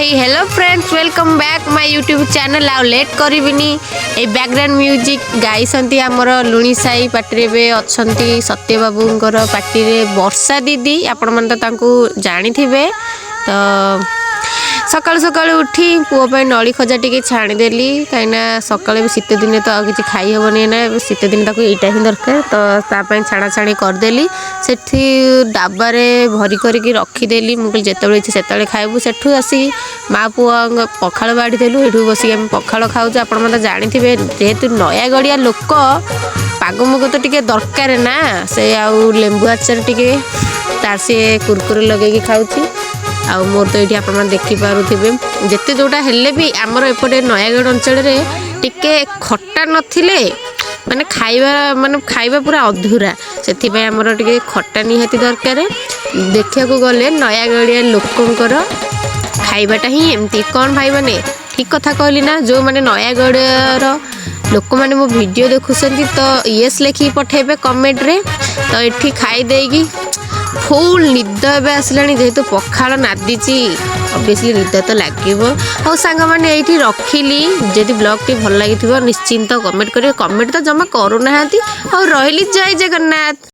Hello friends welcome back my YouTube channel आउ late करिबिनी a background music गाइसंती हमर लुणी Sai party रे अछंती सत्य बाबूंकर पार्टी रे वर्षा दीदी आपण मन त तांको जानि थिबे तो सकाल सकाल उठी पुओ पे नली खजा टिके छाणीदेली कहीं सकाल शीत दिन तो आ कि खाई हेबनी ना शीत दिन ताको यहीटा ही दरकार तो तापाई छाणा छाणी करदेली से डाबारे भरी करके रखीदेली मुझे जिते इच्छा से खाइबू सेठू आसी माँ पुआ पखाड़ बाढ़ीदेलु ये बस आम पखाड़ खाऊ आप जाथे जेहेतु नयागड़िया लोक पाग मुग तो टिके दरकार ना से आउ लेंबू आचार टिके तार सी कुरकुरे लगे खाऊँ आउ मोर तो ये आप देखिपे जिते जोटा हेल्ले भी आमर एपटे नयागढ़ अंचल टिके खट्टा नथिले माने खाइबा पूरा अधूरा से आमर टिके खट्टा निहाती दरकार देखा गले नयागढ़िया लोकंकर खाइबाटा ही एमती कौन भाई माने ठीक कथा कहली ना जो माने नयागढ़ लोक मैंने मो वीडियो देखुं तो येस लिखिक पठेबे कमेंट रे तो ये खाई देगी फुल निद ए आसलानी जेहेतु पखाड़ नादीची ऑब्वियसली निद तो लगे और सांग मैंने ये रखिली जदि ब्लॉग टी भल लगी निश्चिंत कमेंट करें कमेंट तो जमा करूना और रही जय जगन्नाथ।